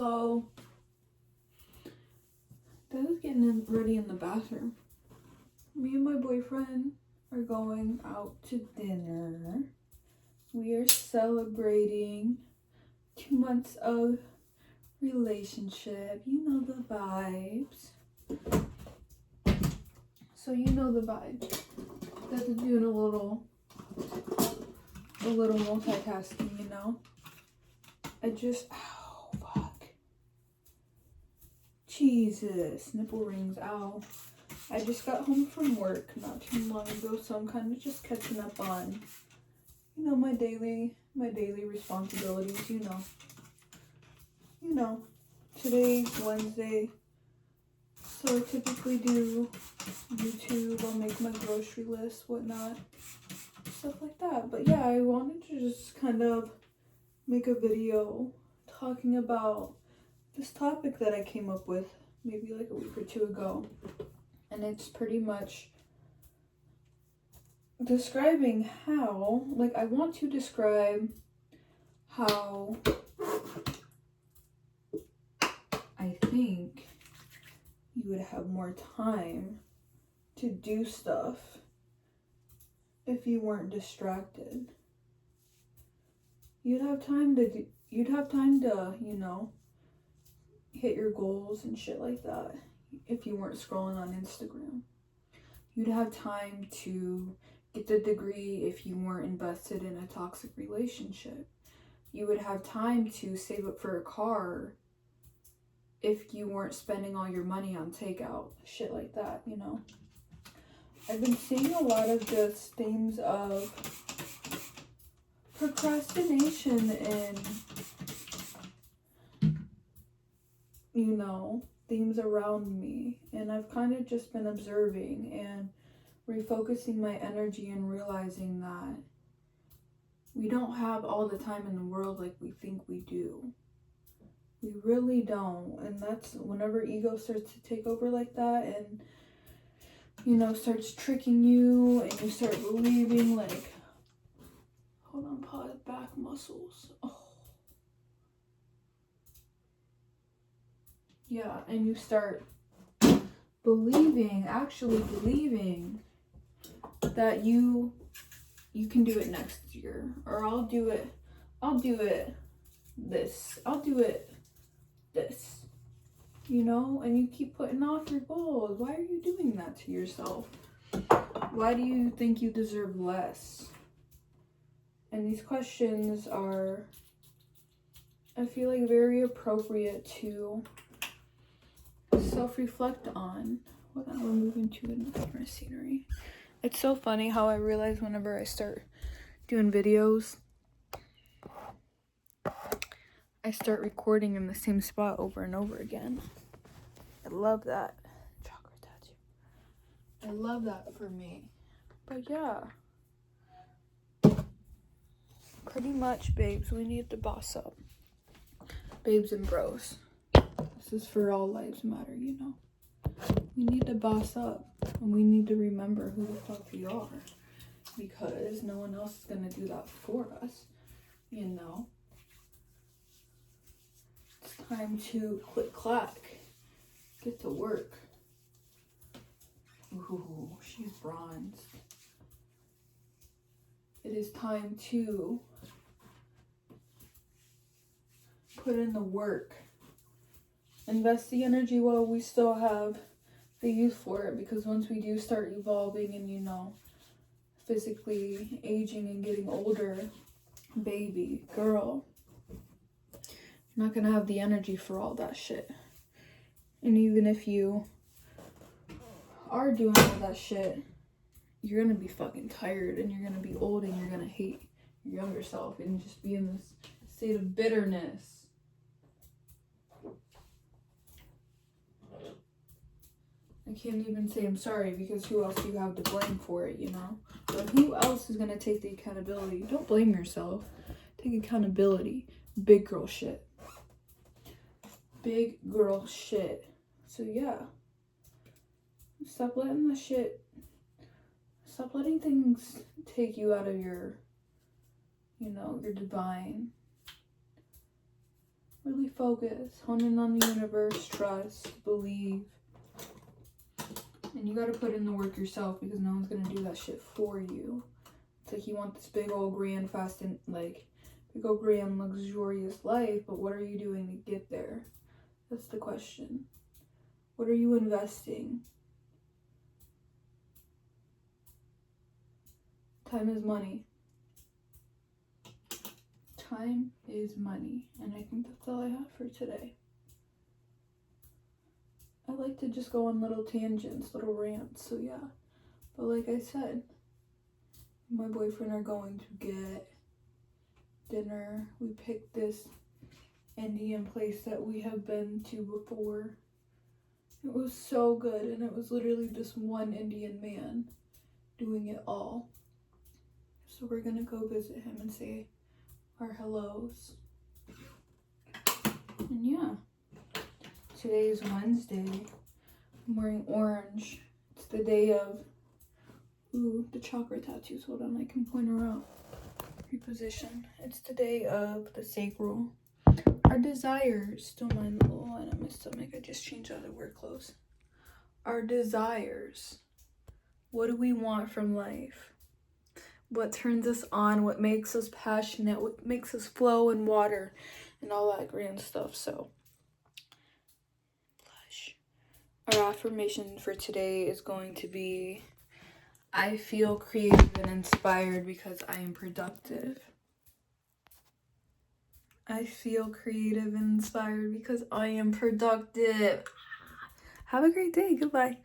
So, that is getting ready in the bathroom. Me and my boyfriend are going out to dinner. We are celebrating 2 months of relationship. You know the vibes. So you know the vibes. That's doing a little multitasking, you know. Ow, fuck. Jesus, nipple rings, ow. I just got home from work not too long ago, so I'm kind of just catching up on, you know, my daily responsibilities, you know. Today's Wednesday, so I typically do YouTube, I'll make my grocery list, whatnot, stuff like that. But yeah, I wanted to just kind of make a video talking about this topic that I came up with maybe like a week or two ago. And it's pretty much describing how, like, I want to describe how I think you would have more time to do stuff if you weren't distracted. You'd have time to, you know, hit your goals and shit like that if you weren't scrolling on Instagram. You'd have time to get the degree if you weren't invested in a toxic relationship. You would have time to save up for a car if you weren't spending all your money on takeout, shit like that, you know. I've been seeing a lot of just themes of procrastination and, you know, themes around me, and I've kind of just been observing and refocusing my energy and realizing that we don't have all the time in the world like we think we do. We really don't. And that's whenever ego starts to take over like that and, you know, starts tricking you and you start believing like, hold on, pause, back muscles. Oh. Yeah, and you start actually believing that you can do it next year, or I'll do it this, you know, and you keep putting off your goals. Why are you doing that to yourself? Why do you think you deserve less? And these questions are, I feel like, very appropriate to self-reflect on. Hold on, we're moving to a different scenery. It's so funny how I realize whenever I start doing videos, I start recording in the same spot over and over again. I love that. Chakra tattoo. I love that for me. But yeah. Pretty much, babes, we need to boss up. Babes and bros. This is for all lives matter, you know. We need to boss up. And we need to remember who the fuck we are. Because no one else is going to do that for us. You know. It's time to click clack. Get to work. Ooh, she's bronzed. It is time to put in the work. Invest the energy while we still have the youth for it, because once we do start evolving and, you know, physically aging and getting older, baby, girl, you're not gonna have the energy for all that shit. And even if you are doing all that shit, you're gonna be fucking tired and you're gonna be old and you're gonna hate your younger self and just be in this state of bitterness. I can't even say I'm sorry, because who else do you have to blame for it, you know? But who else is gonna take the accountability? Don't blame yourself. Take accountability. Big girl shit. Big girl shit. So yeah. Stop letting things take you out of your, you know, your divine. Really focus. Hone in on the universe. Trust. Believe. And you gotta put in the work yourself because no one's gonna do that shit for you. It's like you want this big old grand, fast, and like big old grand, luxurious life, but what are you doing to get there? That's the question. What are you investing? Time is money. Time is money. And I think that's all I have for today. I like to just go on little tangents, little rants, so yeah. But like I said, my boyfriend are going to get dinner. We picked this Indian place that we have been to before. It was so good, and it was literally just one Indian man doing it all. So we're gonna go visit him and say our hellos. And yeah, today is Wednesday. I'm wearing orange. It's the day of, the chakra tattoos. Hold on, I can point her out. Reposition. It's the day of the sacral. Our desires. Don't mind the little line on my stomach. I just changed out of work clothes. Our desires. What do we want from life? What turns us on? What makes us passionate? What makes us flow in water? And all that grand stuff. So, blush. Our affirmation for today is going to be, I feel creative and inspired because I am productive. I feel creative and inspired because I am productive. Have a great day. Goodbye.